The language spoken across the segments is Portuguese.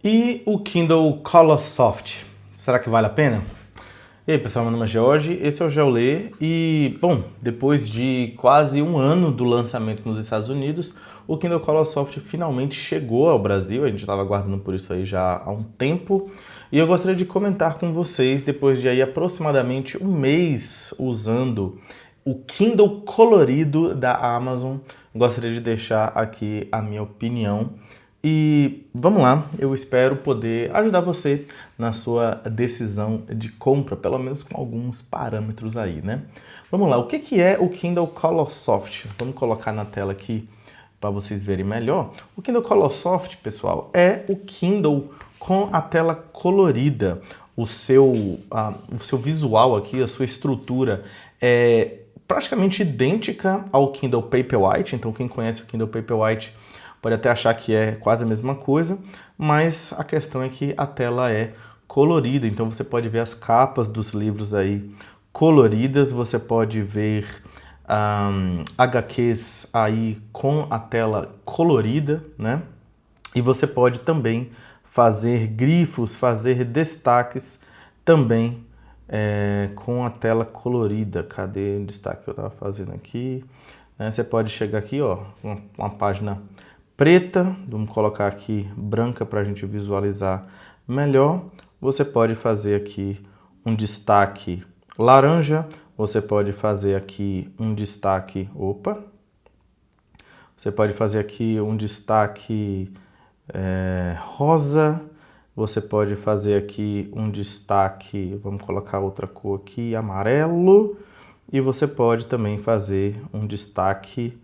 E o Kindle Colorsoft, será que vale a pena? E aí pessoal, meu nome é Jorge, esse é o GeoLê e, bom, depois de quase um ano do lançamento nos Estados Unidos, o Kindle Colorsoft finalmente chegou ao Brasil, a gente estava aguardando por isso aí já há um tempo, e eu gostaria de comentar com vocês, depois de aí aproximadamente um mês usando o Kindle colorido da Amazon, gostaria de deixar aqui a minha opinião. E vamos lá, eu espero poder ajudar você na sua decisão de compra, pelo menos com alguns parâmetros aí, né? Vamos lá, o que é o Kindle Colorsoft? Vamos colocar na tela aqui para vocês verem melhor. O Kindle Colorsoft, pessoal, é o Kindle com a tela colorida. O seu visual aqui, a sua estrutura é praticamente idêntica ao Kindle Paperwhite. Então, quem conhece o Kindle Paperwhite pode até achar que é quase a mesma coisa, mas a questão é que a tela é colorida, então você pode ver as capas dos livros aí coloridas, você pode ver HQs aí com a tela colorida, né? E você pode também fazer grifos, fazer destaques também com a tela colorida. Cadê o destaque que eu estava fazendo aqui? Você pode chegar aqui, ó, uma página preta, vamos colocar aqui branca para a gente visualizar melhor. Você pode fazer aqui um destaque laranja, você pode fazer aqui um destaque, você pode fazer aqui um destaque rosa, você pode fazer aqui um destaque, vamos colocar outra cor aqui, amarelo, e você pode também fazer um destaque,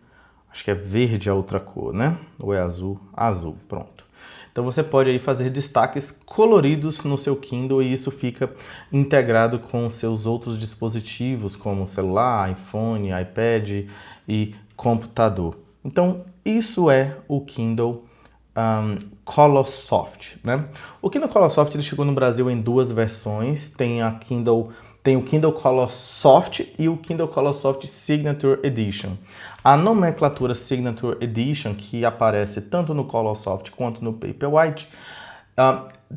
acho que é verde a outra cor, né? Ou é azul? Azul, pronto. Então você pode aí fazer destaques coloridos no seu Kindle e isso fica integrado com seus outros dispositivos, como celular, iPhone, iPad e computador. Então isso é o Kindle Colorsoft, né? O Kindle Colorsoft ele chegou no Brasil em duas versões, tem o Kindle Colorsoft e o Kindle Colorsoft Signature Edition. A nomenclatura Signature Edition, que aparece tanto no Colorsoft quanto no Paperwhite,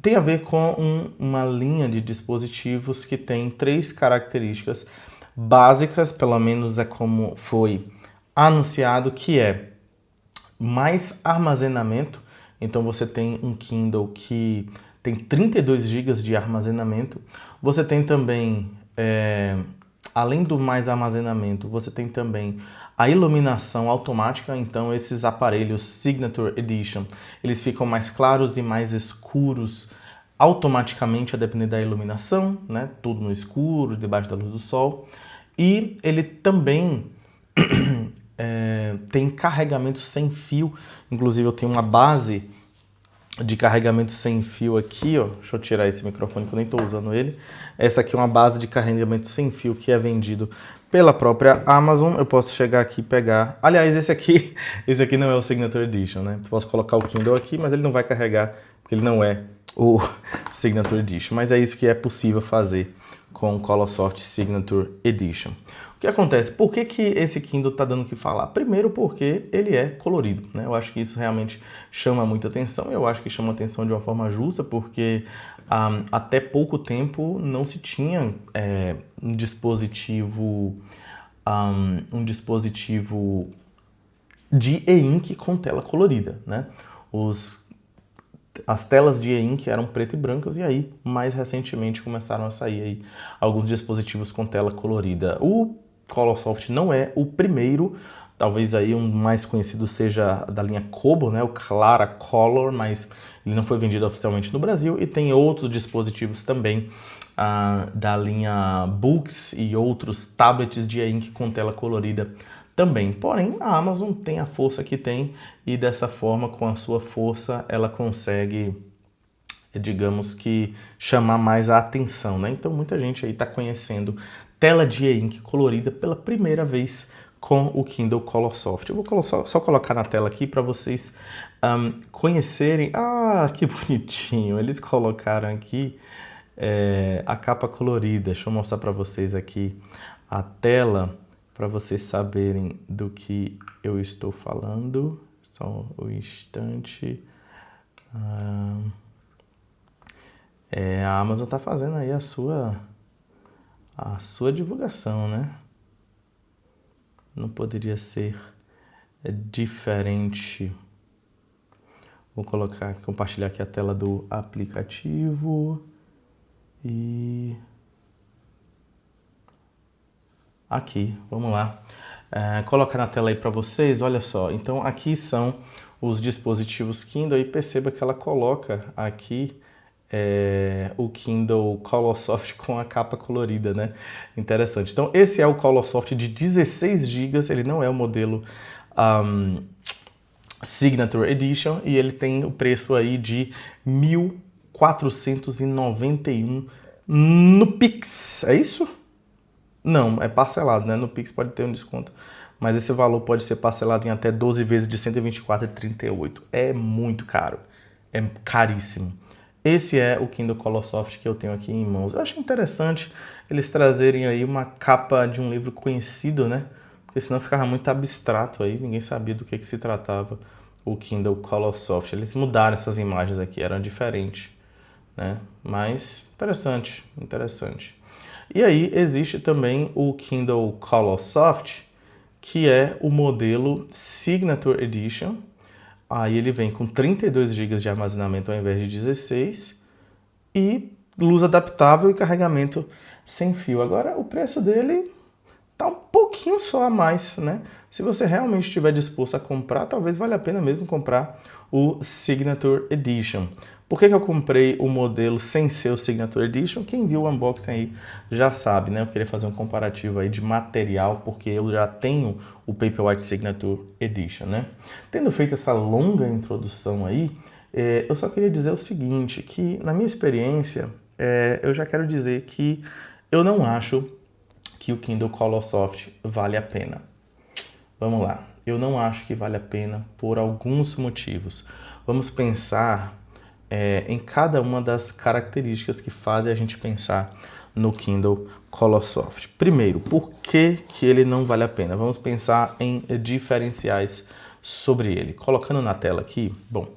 tem a ver com uma linha de dispositivos que tem três características básicas, pelo menos é como foi anunciado, que é mais armazenamento. Então você tem um Kindle que tem 32 GB de armazenamento. Você tem também, além do mais armazenamento, você tem também a iluminação automática. Então esses aparelhos Signature Edition, eles ficam mais claros e mais escuros automaticamente a depender da iluminação, né? Tudo no escuro, debaixo da luz do sol. E ele também tem carregamento sem fio. Inclusive eu tenho uma base de carregamento sem fio aqui, ó. Deixa eu tirar esse microfone que eu nem estou usando ele. Essa aqui é uma base de carregamento sem fio que é vendido pela própria Amazon. Eu posso chegar aqui e pegar. Aliás, esse aqui não é o Signature Edition, né? Eu posso colocar o Kindle aqui, mas ele não vai carregar porque ele não é o Signature Edition. Mas é isso que é possível fazer com o Colorsoft Signature Edition. O que acontece? Por que esse Kindle está dando o que falar? Primeiro porque ele é colorido, né? Eu acho que isso realmente chama muita atenção. Eu acho que chama atenção de uma forma justa, porque até pouco tempo não se tinha um dispositivo de e-ink com tela colorida, né? As telas de e-ink eram preto e brancas e aí, mais recentemente, começaram a sair aí alguns dispositivos com tela colorida. O Colorsoft não é o primeiro, talvez aí um mais conhecido seja da linha Kobo, né, o Clara Color, mas ele não foi vendido oficialmente no Brasil, e tem outros dispositivos também da linha Books e outros tablets de e-ink com tela colorida também. Porém, a Amazon tem a força que tem e dessa forma, com a sua força, ela consegue, digamos que, chamar mais a atenção, né? Então muita gente aí está conhecendo tela de e-ink colorida pela primeira vez com o Kindle Colorsoft. Eu vou só colocar na tela aqui para vocês conhecerem. Ah, que bonitinho! Eles colocaram aqui a capa colorida. Deixa eu mostrar para vocês aqui a tela para vocês saberem do que eu estou falando. Só um instante. A Amazon tá fazendo aí a sua divulgação, né? Não poderia ser diferente. Vou compartilhar aqui a tela do aplicativo e aqui, vamos lá. Colocar na tela aí para vocês, olha só. Então aqui são os dispositivos Kindle e perceba que ela coloca aqui o Kindle Colorsoft com a capa colorida, né? Interessante. Então esse é o Colorsoft de 16 GB, ele não é o modelo Signature Edition e ele tem o preço aí de 1.491 no Pix, é isso? Não, é parcelado, né? No Pix pode ter um desconto, mas esse valor pode ser parcelado em até 12 vezes de R$ 124,38. É muito caro, é caríssimo. Esse é o Kindle Colorsoft que eu tenho aqui em mãos. Eu acho interessante eles trazerem aí uma capa de um livro conhecido, né? Porque senão ficava muito abstrato aí, ninguém sabia do que se tratava o Kindle Colorsoft. Eles mudaram essas imagens aqui, eram diferentes, né? Mas interessante, interessante. E aí existe também o Kindle Colorsoft, que é o modelo Signature Edition. Aí ele vem com 32 GB de armazenamento ao invés de 16 e luz adaptável e carregamento sem fio. Agora o preço dele tá um pouquinho só a mais, né? Se você realmente estiver disposto a comprar, talvez valha a pena mesmo comprar o Signature Edition. Por que eu comprei o modelo sem ser o Signature Edition? Quem viu o unboxing aí já sabe, né? Eu queria fazer um comparativo aí de material, porque eu já tenho o Paperwhite Signature Edition, né? Tendo feito essa longa introdução aí, eu só queria dizer o seguinte, que na minha experiência, eu já quero dizer que eu não acho que o Kindle Colorsoft vale a pena. Vamos lá, eu não acho que vale a pena por alguns motivos. Vamos pensar em cada uma das características que fazem a gente pensar no Kindle Colorsoft. Primeiro, por que ele não vale a pena? Vamos pensar em diferenciais sobre ele. Colocando na tela aqui, bom,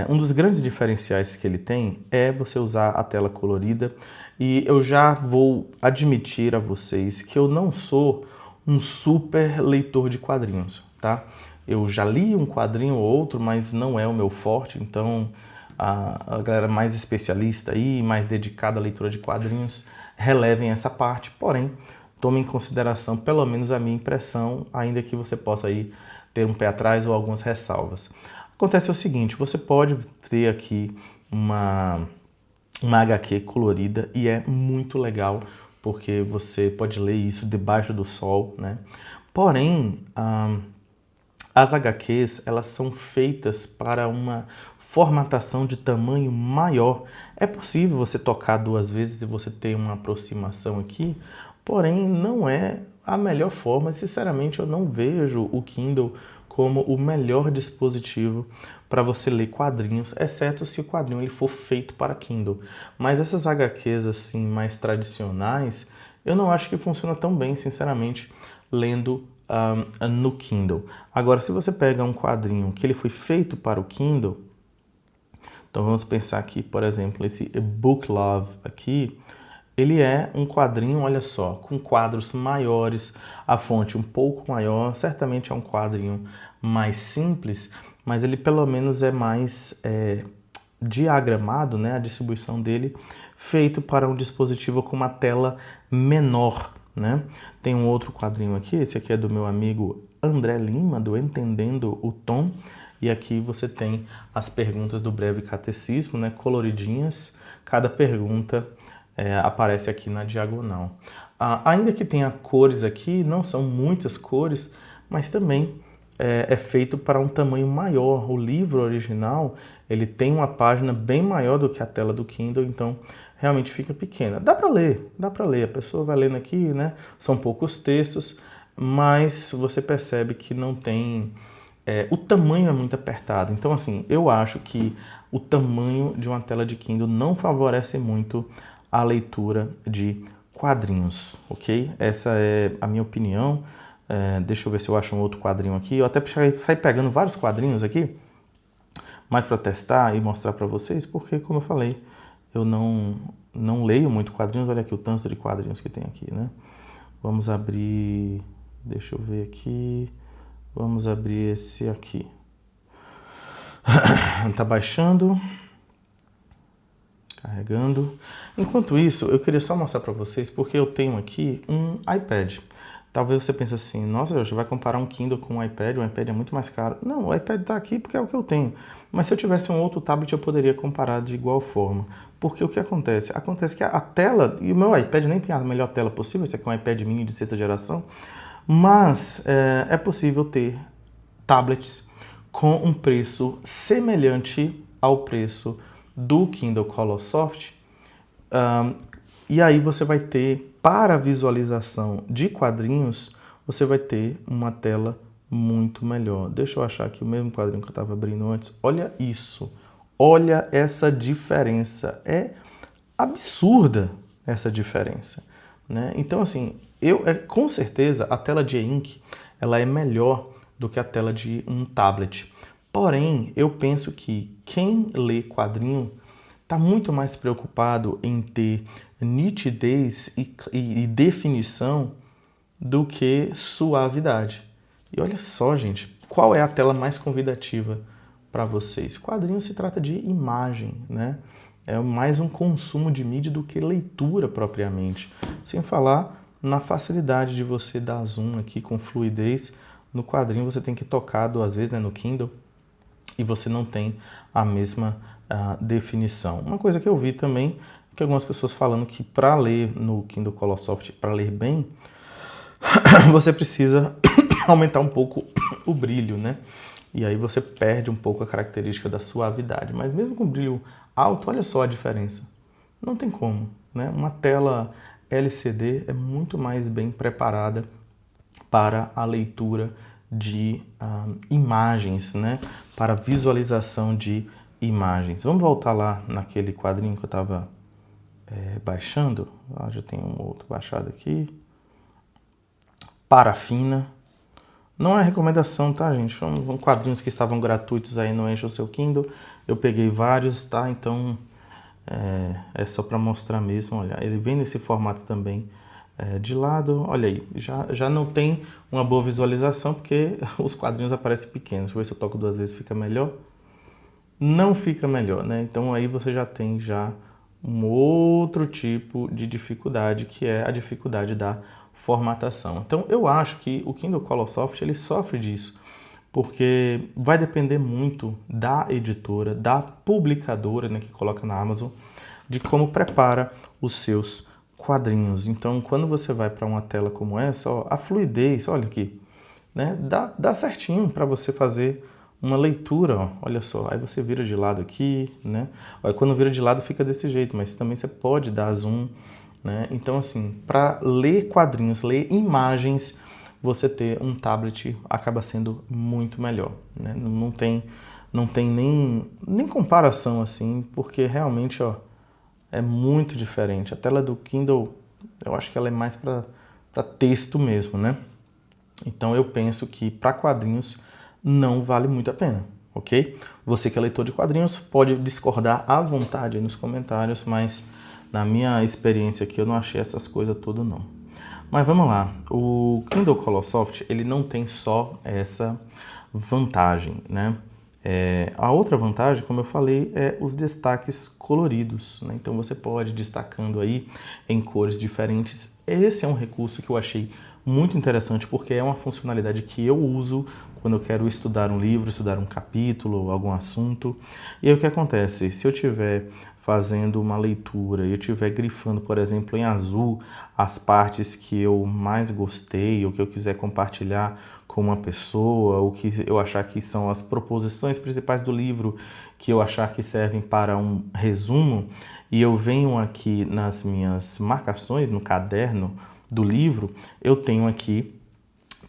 um dos grandes diferenciais que ele tem é você usar a tela colorida e eu já vou admitir a vocês que eu não sou um super leitor de quadrinhos, tá? Eu já li um quadrinho ou outro, mas não é o meu forte, então a galera mais especialista e mais dedicada à leitura de quadrinhos relevem essa parte, porém, tome em consideração pelo menos a minha impressão, ainda que você possa aí ter um pé atrás ou algumas ressalvas. Acontece o seguinte, você pode ter aqui uma HQ colorida e é muito legal, porque você pode ler isso debaixo do sol, né? Porém, as HQs, elas são feitas para uma formatação de tamanho maior. É possível você tocar 2 vezes e você ter uma aproximação aqui, porém não é a melhor forma. Sinceramente, eu não vejo o Kindle como o melhor dispositivo para você ler quadrinhos, exceto se o quadrinho ele for feito para Kindle. Mas essas HQs assim mais tradicionais, eu não acho que funciona tão bem, sinceramente, lendo no Kindle. Agora, se você pega um quadrinho que ele foi feito para o Kindle, então vamos pensar aqui, por exemplo, esse Book Love aqui, ele é um quadrinho, olha só, com quadros maiores, a fonte um pouco maior, certamente é um quadrinho mais simples, mas ele pelo menos é mais diagramado, né, a distribuição dele, feito para um dispositivo com uma tela menor, né? Tem um outro quadrinho aqui, esse aqui é do meu amigo André Lima, do Entendendo o Tom, e aqui você tem as perguntas do Breve Catecismo, né, coloridinhas, cada pergunta aparece aqui na diagonal. Ainda que tenha cores aqui, não são muitas cores, mas também é feito para um tamanho maior. O livro original, ele tem uma página bem maior do que a tela do Kindle, então realmente fica pequena. Dá para ler, a pessoa vai lendo aqui, né? São poucos textos, mas você percebe que não tem... o tamanho é muito apertado. Então, assim, eu acho que o tamanho de uma tela de Kindle não favorece muito a leitura de quadrinhos, ok? Essa é a minha opinião. Deixa eu ver se eu acho um outro quadrinho aqui. Eu até saí pegando vários quadrinhos aqui, mais para testar e mostrar para vocês, porque, como eu falei, eu não leio muito quadrinhos. Olha aqui o tanto de quadrinhos que tem aqui, né? Vamos abrir, deixa eu ver aqui, vamos abrir esse aqui. Tá baixando, carregando. Enquanto isso, eu queria só mostrar para vocês, porque eu tenho aqui um iPad. Talvez você pense assim, nossa, Jorge, vai comparar um Kindle com um iPad? O iPad é muito mais caro. Não, o iPad está aqui porque é o que eu tenho. Mas se eu tivesse um outro tablet, eu poderia comparar de igual forma. Porque o que acontece? Acontece que a tela, e o meu iPad nem tem a melhor tela possível, esse aqui é um iPad mini de 6ª geração, mas é possível ter tablets com um preço semelhante ao preço do Kindle Colorsoft. E aí você vai ter, para visualização de quadrinhos, você vai ter uma tela muito melhor. Deixa eu achar aqui o mesmo quadrinho que eu estava abrindo antes. Olha isso. Olha essa diferença. É absurda essa diferença, né? Então, assim, com certeza a tela de e-ink ela é melhor do que a tela de um tablet. Porém, eu penso que quem lê quadrinho está muito mais preocupado em ter nitidez e definição do que suavidade. E olha só, gente, qual é a tela mais convidativa para vocês? Quadrinho se trata de imagem, né? É mais um consumo de mídia do que leitura propriamente. Sem falar na facilidade de você dar zoom aqui com fluidez. No quadrinho você tem que tocar 2 vezes, né, no Kindle, e você não tem a mesma definição. Uma coisa que eu vi também, que algumas pessoas falando que para ler no Kindle Colorsoft, para ler bem, você precisa aumentar um pouco o brilho, né? E aí você perde um pouco a característica da suavidade. Mas mesmo com brilho alto, olha só a diferença. Não tem como, né? Uma tela LCD é muito mais bem preparada para a leitura de imagens, né? Para visualização de imagens. Vamos voltar lá naquele quadrinho que eu estava baixando. Já tem um outro baixado aqui. Parafina. Não é recomendação, tá, gente? São quadrinhos que estavam gratuitos aí no Enche o Seu Kindle. Eu peguei vários, tá? Então é só para mostrar mesmo. Olha, ele vem nesse formato também de lado. Olha aí, já não tem uma boa visualização porque os quadrinhos aparecem pequenos. Deixa eu ver se eu toco 2 vezes, fica melhor. Não fica melhor, né? Então aí você já tem um outro tipo de dificuldade, que é a dificuldade da formatação. Então eu acho que o Kindle Colorsoft ele sofre disso, porque vai depender muito da editora, da publicadora, né, que coloca na Amazon, de como prepara os seus quadrinhos. Então quando você vai para uma tela como essa, ó, a fluidez, olha aqui, né, dá certinho para você fazer uma leitura, ó, olha só, aí você vira de lado aqui, né? Aí quando vira de lado fica desse jeito, mas também você pode dar zoom, né? Então assim, para ler quadrinhos, ler imagens, você ter um tablet acaba sendo muito melhor, né? Não tem nem comparação assim, porque realmente, ó, é muito diferente. A tela do Kindle, eu acho que ela é mais para texto mesmo, né? Então eu penso que para quadrinhos não vale muito a pena, ok? Você que é leitor de quadrinhos pode discordar à vontade aí nos comentários, mas na minha experiência aqui eu não achei essas coisas tudo não. Mas vamos lá, o Kindle Colorsoft ele não tem só essa vantagem, né? A outra vantagem, como eu falei, é os destaques coloridos, né? Então você pode ir destacando aí em cores diferentes. Esse é um recurso que eu achei muito interessante porque é uma funcionalidade que eu uso quando eu quero estudar um livro, estudar um capítulo, algum assunto. E aí o que acontece? Se eu estiver fazendo uma leitura e eu estiver grifando, por exemplo, em azul as partes que eu mais gostei ou que eu quiser compartilhar com uma pessoa, ou que eu achar que são as proposições principais do livro que eu achar que servem para um resumo, e eu venho aqui nas minhas marcações, no caderno do livro, eu tenho aqui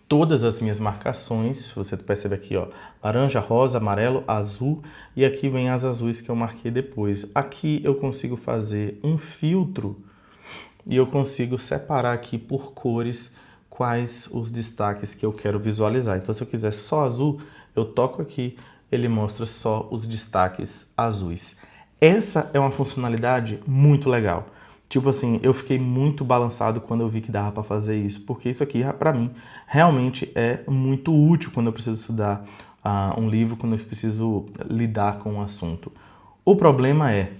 todas as minhas marcações, você percebe aqui, ó, laranja, rosa, amarelo, azul, e aqui vem as azuis que eu marquei depois. Aqui eu consigo fazer um filtro e eu consigo separar aqui por cores quais os destaques que eu quero visualizar. Então, se eu quiser só azul, eu toco aqui, ele mostra só os destaques azuis. Essa é uma funcionalidade muito legal. Tipo assim, eu fiquei muito balançado quando eu vi que dava para fazer isso, porque isso aqui, para mim, realmente é muito útil quando eu preciso estudar um livro, quando eu preciso lidar com um assunto. O problema é,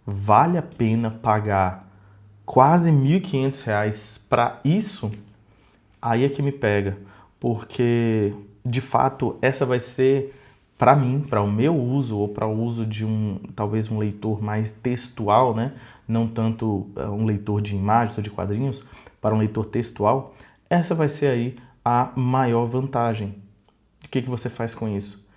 vale a pena pagar quase R$ 1.500 para isso? Aí é que me pega, porque de fato essa vai ser para mim, para o meu uso ou para o uso de talvez um leitor mais textual, né? Não tanto um leitor de imagens ou de quadrinhos, para um leitor textual, essa vai ser aí a maior vantagem. O que você faz com isso?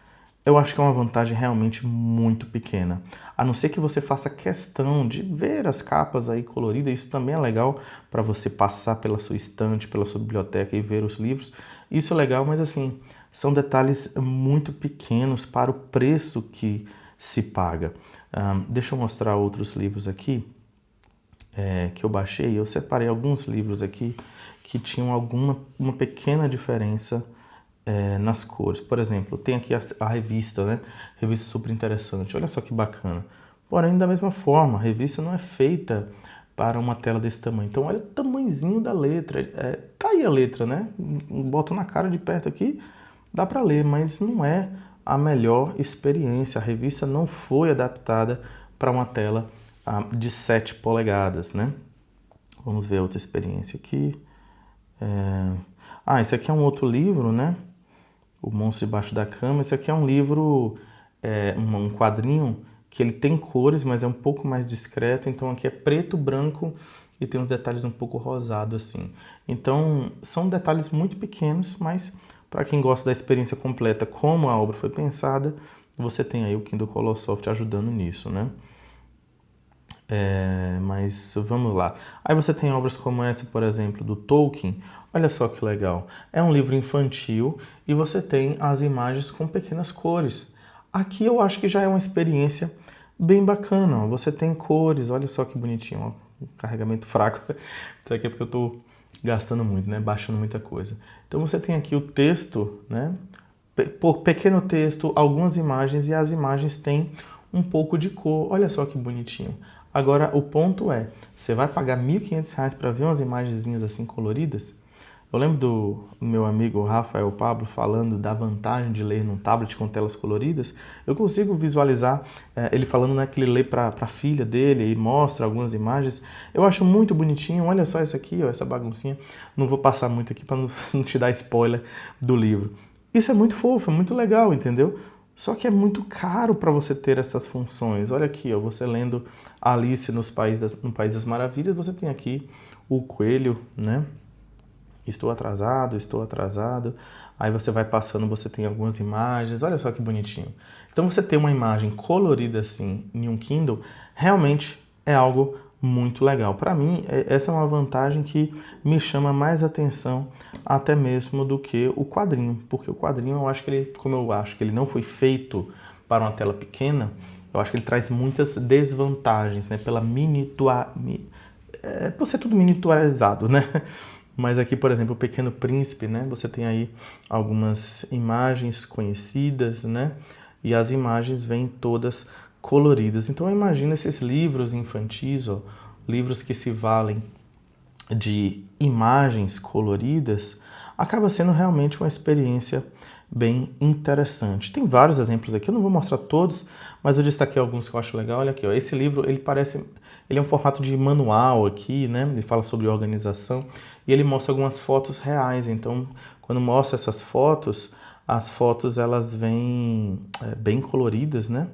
Eu acho que é uma vantagem realmente muito pequena. A não ser que você faça questão de ver as capas aí coloridas, isso também é legal para você passar pela sua estante, pela sua biblioteca e ver os livros. Isso é legal, mas assim, são detalhes muito pequenos para o preço que se paga. Deixa eu mostrar outros livros aqui que eu baixei. Eu separei alguns livros aqui que tinham uma pequena diferença nas cores. Por exemplo, tem aqui a revista, né? Revista super interessante. Olha só que bacana. Porém, da mesma forma, a revista não é feita para uma tela desse tamanho. Então, olha o tamanhozinho da letra. Tá aí a letra, né? Bota na cara de perto aqui, dá para ler, mas não é a melhor experiência. A revista não foi adaptada para uma tela de 7 polegadas, né? Vamos ver outra experiência aqui. Esse aqui é um outro livro, né? O Monstro Debaixo da Cama. Esse aqui é um livro, um quadrinho que ele tem cores, mas é um pouco mais discreto. Então aqui é preto, branco e tem uns detalhes um pouco rosado assim. Então são detalhes muito pequenos, mas para quem gosta da experiência completa, como a obra foi pensada, você tem aí o Kindle Colorsoft ajudando nisso, né? Mas vamos lá. Aí você tem obras como essa, por exemplo, do Tolkien. Olha só que legal. É um livro infantil e você tem as imagens com pequenas cores. Aqui eu acho que já é uma experiência bem bacana. Ó. Você tem cores, olha só que bonitinho. Ó. Carregamento fraco. Isso aqui é porque eu estou gastando muito, né? Baixando muita coisa. Então você tem aqui o texto, né? Por pequeno texto, algumas imagens e as imagens têm um pouco de cor. Olha só que bonitinho. Agora, o ponto é, você vai pagar R$ 1.500 para ver umas imagenzinhas assim coloridas? Eu lembro do meu amigo Rafael Pablo falando da vantagem de ler num tablet com telas coloridas. Eu consigo visualizar ele falando, né, que ele lê para a filha dele e mostra algumas imagens. Eu acho muito bonitinho. Olha só isso aqui, ó, essa baguncinha. Não vou passar muito aqui para não te dar spoiler do livro. Isso é muito fofo, é muito legal, entendeu? Só que é muito caro para você ter essas funções. Olha aqui, ó, você lendo Alice no País das Maravilhas, você tem aqui o coelho, né? Estou atrasado, estou atrasado. Aí você vai passando, você tem algumas imagens. Olha só que bonitinho. Então você ter uma imagem colorida assim em um Kindle realmente é algo muito legal. Para mim, essa é uma vantagem que me chama mais atenção até mesmo do que o quadrinho. Porque o quadrinho, eu acho que ele, como eu acho que ele não foi feito para uma tela pequena, eu acho que ele traz muitas desvantagens, né? Por ser tudo miniaturizado, né? Mas aqui, por exemplo, o Pequeno Príncipe, né? Você tem aí algumas imagens conhecidas, né? E as imagens vêm todas coloridas. Então, eu imagino esses livros infantis, ó, livros que se valem de imagens coloridas, acaba sendo realmente uma experiência bem interessante. Tem vários exemplos aqui, eu não vou mostrar todos, mas eu destaquei alguns que eu acho legal. Olha aqui, ó, esse livro, ele é um formato de manual aqui, né? Ele fala sobre organização e ele mostra algumas fotos reais. Então, quando mostra essas fotos, as fotos elas vêm bem coloridas, né?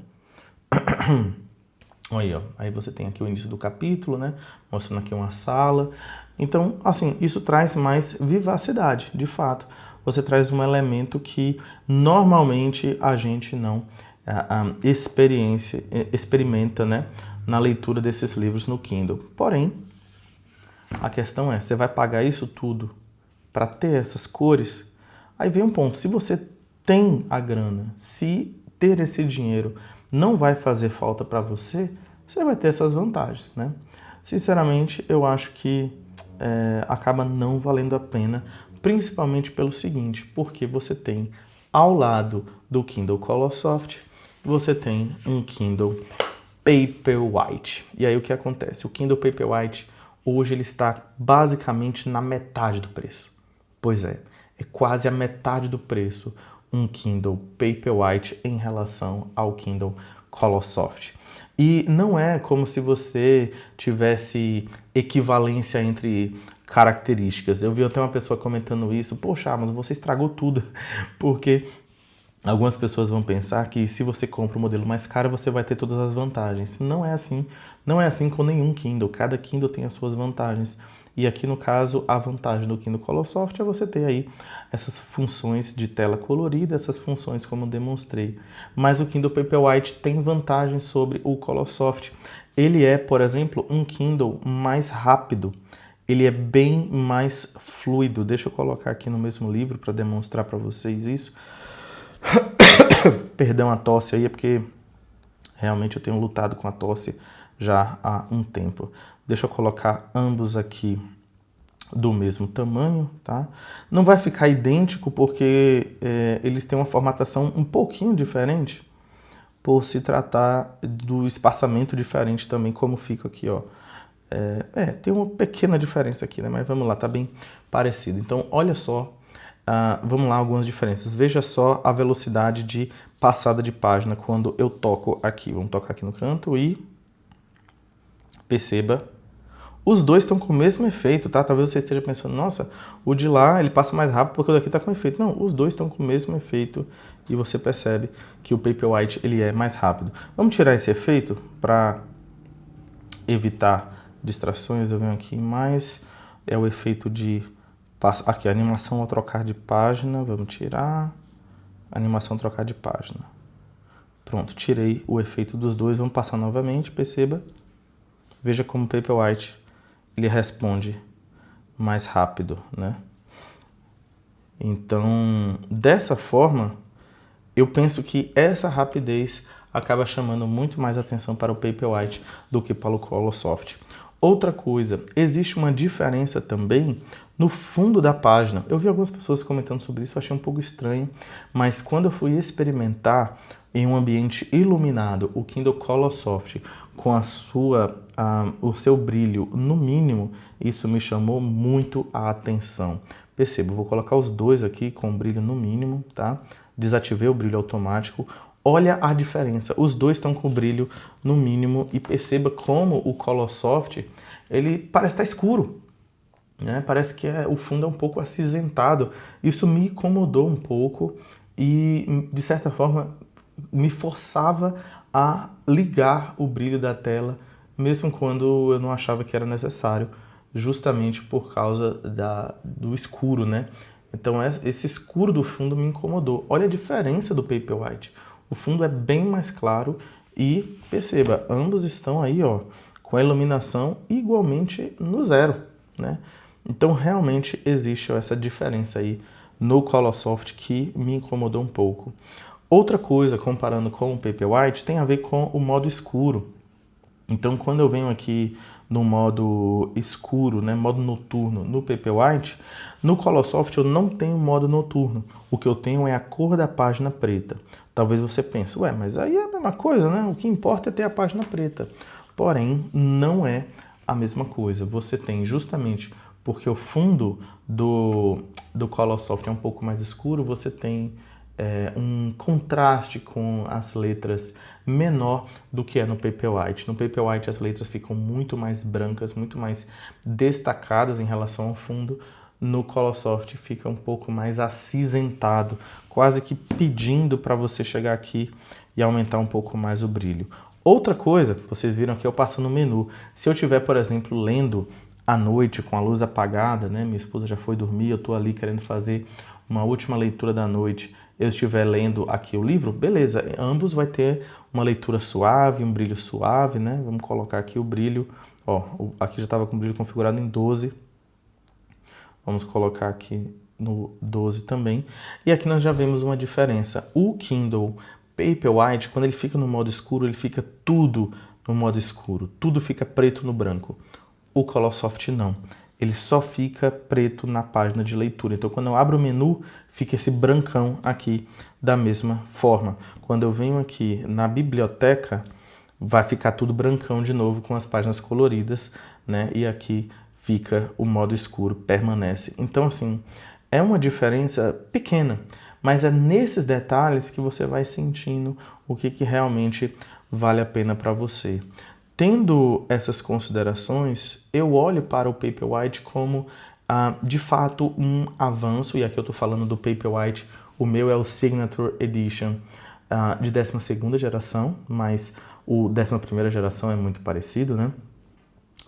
Aí, ó. Aí você tem aqui o início do capítulo, né? Mostrando aqui uma sala. Então, assim, isso traz mais vivacidade, de fato. Você traz um elemento que normalmente a gente não experimenta, né? Na leitura desses livros no Kindle. Porém, a questão é, você vai pagar isso tudo para ter essas cores? Aí vem um ponto, se você tem a grana, se ter esse dinheiro não vai fazer falta para você, você vai ter essas vantagens, né? Sinceramente, eu acho que acaba não valendo a pena, principalmente pelo seguinte, porque você tem ao lado do Kindle Colorsoft, você tem um Kindle Paperwhite. E aí o que acontece? O Kindle Paperwhite hoje ele está basicamente na metade do preço. Pois é quase a metade do preço um Kindle Paperwhite em relação ao Kindle Colorsoft. E não é como se você tivesse equivalência entre características. Eu vi até uma pessoa comentando isso, poxa, mas você estragou tudo, porque algumas pessoas vão pensar que se você compra o modelo mais caro, você vai ter todas as vantagens. Não é assim. Não é assim com nenhum Kindle. Cada Kindle tem as suas vantagens. E aqui no caso, a vantagem do Kindle Colorsoft é você ter aí essas funções de tela colorida, essas funções como eu demonstrei. Mas o Kindle Paperwhite tem vantagens sobre o Colorsoft. Ele é, por exemplo, um Kindle mais rápido. Ele é bem mais fluido. Deixa eu colocar aqui no mesmo livro para demonstrar para vocês isso. Perdão a tosse aí, é porque realmente eu tenho lutado com a tosse já há um tempo. Deixa eu colocar ambos aqui do mesmo tamanho, tá? Não vai ficar idêntico porque eles têm uma formatação um pouquinho diferente, por se tratar do espaçamento diferente também, como fica aqui, ó. Tem uma pequena diferença aqui, né? Mas vamos lá, tá bem parecido. Então, olha só, vamos lá, algumas diferenças. Veja só a velocidade de passada de página quando eu toco aqui. Vamos tocar aqui no canto e perceba. Os dois estão com o mesmo efeito, tá? Talvez você esteja pensando, nossa, o de lá ele passa mais rápido porque o daqui está com efeito. Não, os dois estão com o mesmo efeito e você percebe que o Paperwhite ele é mais rápido. Vamos tirar esse efeito para evitar distrações. Eu venho aqui mais, é o efeito de... Aqui, animação ao trocar de página, vamos tirar. Animação ao trocar de página. Pronto, tirei o efeito dos dois, vamos passar novamente, perceba. Veja como o Paperwhite ele responde mais rápido, né? Então, dessa forma, eu penso que essa rapidez acaba chamando muito mais atenção para o Paperwhite do que para o Colorsoft. Outra coisa, existe uma diferença também no fundo da página. Eu vi algumas pessoas comentando sobre isso, eu achei um pouco estranho, mas quando eu fui experimentar em um ambiente iluminado o Kindle Colorsoft com o seu brilho no mínimo, isso me chamou muito a atenção. Perceba, eu vou colocar os dois aqui com brilho no mínimo, tá? Desativei o brilho automático. Olha a diferença, os dois estão com brilho no mínimo e perceba como o Colorsoft, ele parece estar escuro, né? Parece que o fundo é um pouco acinzentado. Isso me incomodou um pouco e, de certa forma, me forçava a ligar o brilho da tela, mesmo quando eu não achava que era necessário, justamente por causa do escuro, né? Então esse escuro do fundo me incomodou. Olha a diferença do Paperwhite. O fundo é bem mais claro e perceba, ambos estão aí, ó, com a iluminação igualmente no zero, né? Então realmente existe essa diferença aí no Colorsoft que me incomodou um pouco. Outra coisa, comparando com o Paperwhite, tem a ver com o modo escuro. Então, quando eu venho aqui no modo escuro, né, modo noturno, no Paperwhite, no Colorsoft eu não tenho modo noturno. O que eu tenho é a cor da página preta. Talvez você pense, ué, mas aí é a mesma coisa, né? O que importa é ter a página preta. Porém, não é a mesma coisa. Você tem justamente porque o fundo do Colorsoft é um pouco mais escuro, você tem um contraste com as letras menor do que é no Paperwhite. No Paperwhite as letras ficam muito mais brancas, muito mais destacadas em relação ao fundo. No Colorsoft fica um pouco mais acinzentado, quase que pedindo para você chegar aqui e aumentar um pouco mais o brilho. Outra coisa, vocês viram aqui eu passo no menu. Se eu estiver, por exemplo, lendo à noite com a luz apagada, né? Minha esposa já foi dormir, eu estou ali querendo fazer uma última leitura da noite, eu estiver lendo aqui o livro, beleza, ambos vai ter uma leitura suave, um brilho suave, né? Vamos colocar aqui o brilho, ó, aqui já estava com o brilho configurado em 12, vamos colocar aqui no 12 também, e aqui nós já vemos uma diferença. O Kindle Paperwhite, quando ele fica no modo escuro, ele fica tudo no modo escuro, tudo fica preto no branco. O Colorsoft não. Ele só fica preto na página de leitura. Então, quando eu abro o menu, fica esse brancão aqui da mesma forma. Quando eu venho aqui na biblioteca, vai ficar tudo brancão de novo com as páginas coloridas, né? E aqui fica o modo escuro, permanece. Então, assim, é uma diferença pequena, mas é nesses detalhes que você vai sentindo o que realmente vale a pena para você. Tendo essas considerações, eu olho para o Paperwhite como, de fato, um avanço, e aqui eu estou falando do Paperwhite, o meu é o Signature Edition de 12ª geração, mas o 11ª geração é muito parecido, né?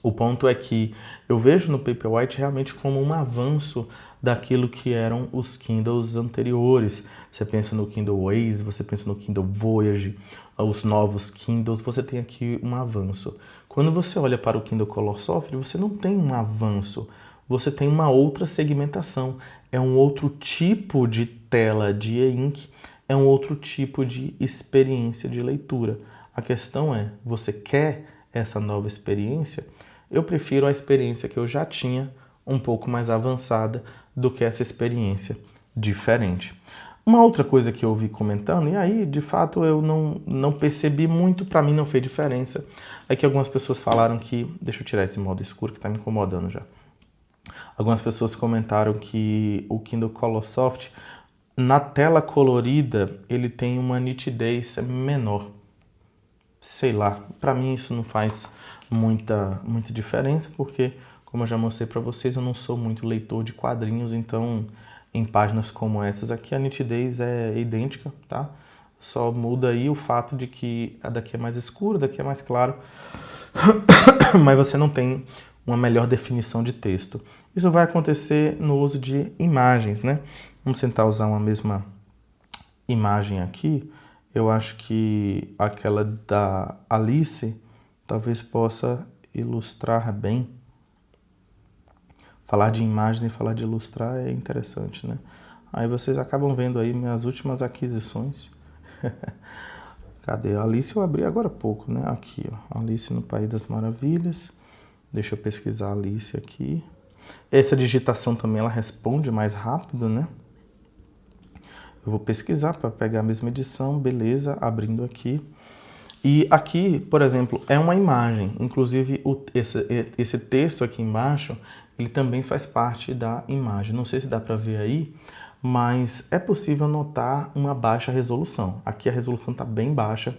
O ponto é que eu vejo no Paperwhite realmente como um avanço daquilo que eram os Kindles anteriores. Você pensa no Kindle Oasis, você pensa no Kindle Voyage, os novos Kindles, você tem aqui um avanço. Quando você olha para o Kindle Color Soft, você não tem um avanço, você tem uma outra segmentação. É um outro tipo de tela de e-ink, é um outro tipo de experiência de leitura. A questão é, você quer essa nova experiência? Eu prefiro a experiência que eu já tinha, um pouco mais avançada, do que essa experiência diferente. Uma outra coisa que eu ouvi comentando, e aí de fato eu não percebi muito, para mim não fez diferença, é que algumas pessoas falaram que, deixa eu tirar esse modo escuro que está me incomodando já. Algumas pessoas comentaram que o Kindle Color Soft, na tela colorida, ele tem uma nitidez menor. Sei lá, para mim isso não faz muita diferença, porque, como eu já mostrei para vocês, eu não sou muito leitor de quadrinhos, então em páginas como essas aqui a nitidez é idêntica, tá? Só muda aí o fato de que a daqui é mais escura, a daqui é mais claro, mas você não tem uma melhor definição de texto. Isso vai acontecer no uso de imagens, né? Vamos tentar usar uma mesma imagem aqui. Eu acho que aquela da Alice talvez possa ilustrar bem. Falar de imagens e falar de ilustrar é interessante, né? Aí vocês acabam vendo aí minhas últimas aquisições. Cadê? A Alice eu abri agora há pouco, né? Aqui, ó. Alice no País das Maravilhas. Deixa eu pesquisar a Alice aqui. Essa digitação também ela responde mais rápido, né? Eu vou pesquisar para pegar a mesma edição, beleza, abrindo aqui. E aqui, por exemplo, é uma imagem. Inclusive, esse texto aqui embaixo, ele também faz parte da imagem. Não sei se dá para ver aí, mas é possível notar uma baixa resolução. Aqui a resolução está bem baixa,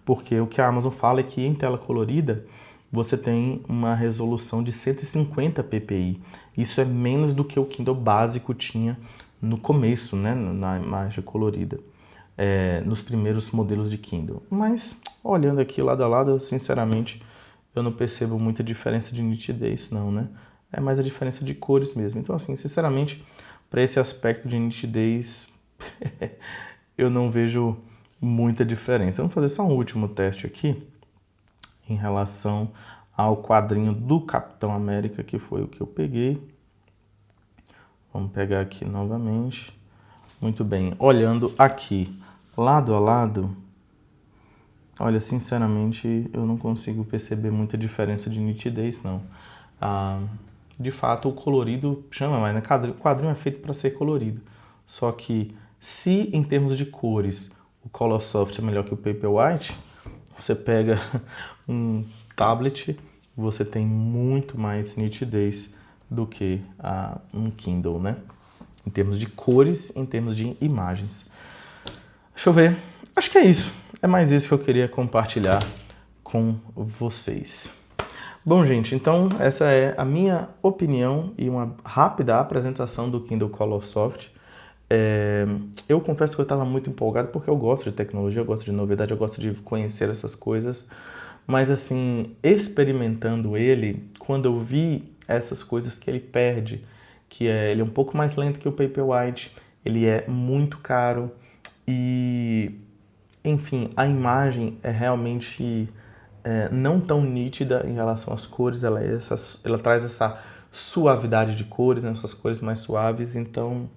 porque o que a Amazon fala é que em tela colorida, você tem uma resolução de 150 ppi. Isso é menos do que o Kindle básico tinha no começo, né, na imagem colorida, nos primeiros modelos de Kindle. Mas, olhando aqui lado a lado, sinceramente, eu não percebo muita diferença de nitidez, não, né? É mais a diferença de cores mesmo. Então, assim, sinceramente, para esse aspecto de nitidez, eu não vejo muita diferença. Vamos fazer só um último teste aqui, em relação ao quadrinho do Capitão América, que foi o que eu peguei. Vamos pegar aqui novamente. Muito bem, olhando aqui, lado a lado, olha, sinceramente, eu não consigo perceber muita diferença de nitidez, não. De fato, o colorido chama mais, né? O quadrinho é feito para ser colorido. Só que, se em termos de cores, o Color Soft é melhor que o Paperwhite, você pega um tablet, você tem muito mais nitidez do que um Kindle, né? Em termos de cores, em termos de imagens. Deixa eu ver. Acho que é isso. É mais isso que eu queria compartilhar com vocês. Bom, gente, então essa é a minha opinião e uma rápida apresentação do Kindle Color Soft. Eu confesso que eu estava muito empolgado porque eu gosto de tecnologia, eu gosto de novidade, eu gosto de conhecer essas coisas. Mas assim, experimentando ele, quando eu vi essas coisas que ele perde, ele é um pouco mais lento que o Paperwhite, ele é muito caro e, enfim, a imagem é realmente não tão nítida em relação às cores, ela traz essa suavidade de cores, né, essas cores mais suaves, então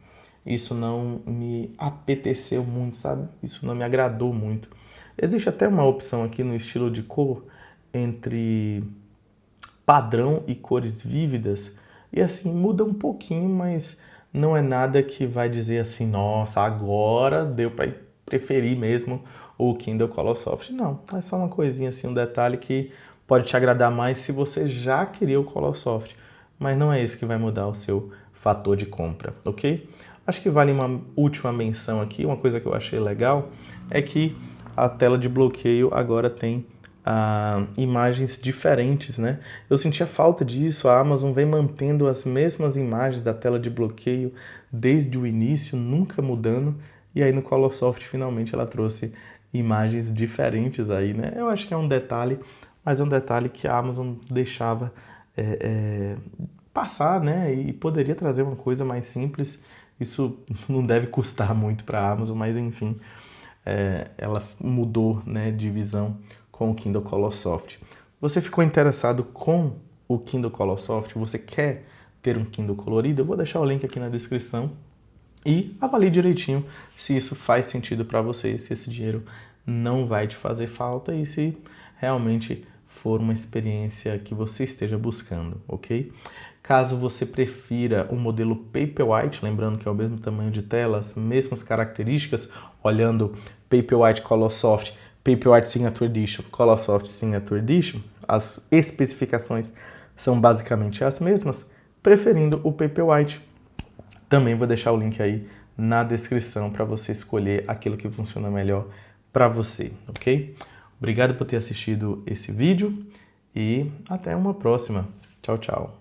isso não me apeteceu muito, sabe? Isso não me agradou muito. Existe até uma opção aqui no estilo de cor entre padrão e cores vívidas, e assim, muda um pouquinho, mas não é nada que vai dizer assim, nossa, agora deu para preferir mesmo o Kindle Colorsoft. Não, é só uma coisinha assim, um detalhe que pode te agradar mais se você já queria o Colorsoft, mas não é isso que vai mudar o seu fator de compra, ok? Acho que vale uma última menção aqui, uma coisa que eu achei legal é que a tela de bloqueio agora tem imagens diferentes, né? Eu sentia falta disso, a Amazon vem mantendo as mesmas imagens da tela de bloqueio desde o início, nunca mudando, e aí no Colorsoft finalmente ela trouxe imagens diferentes aí, né? Eu acho que é um detalhe, mas é um detalhe que a Amazon deixava passar, né? E poderia trazer uma coisa mais simples. Isso não deve custar muito para a Amazon, mas enfim, ela mudou, né, de visão com o Kindle Colorsoft. Você ficou interessado com o Kindle Colorsoft? Você quer ter um Kindle colorido? Eu vou deixar o link aqui na descrição e avalie direitinho se isso faz sentido para você, se esse dinheiro não vai te fazer falta e se realmente for uma experiência que você esteja buscando, ok? Caso você prefira o modelo Paperwhite, lembrando que é o mesmo tamanho de tela, as mesmas características, olhando Paperwhite Colorsoft, Paperwhite Signature Edition, Colorsoft Signature Edition, as especificações são basicamente as mesmas, preferindo o Paperwhite. Também vou deixar o link aí na descrição para você escolher aquilo que funciona melhor para você, ok? Obrigado por ter assistido esse vídeo e até uma próxima. Tchau, tchau.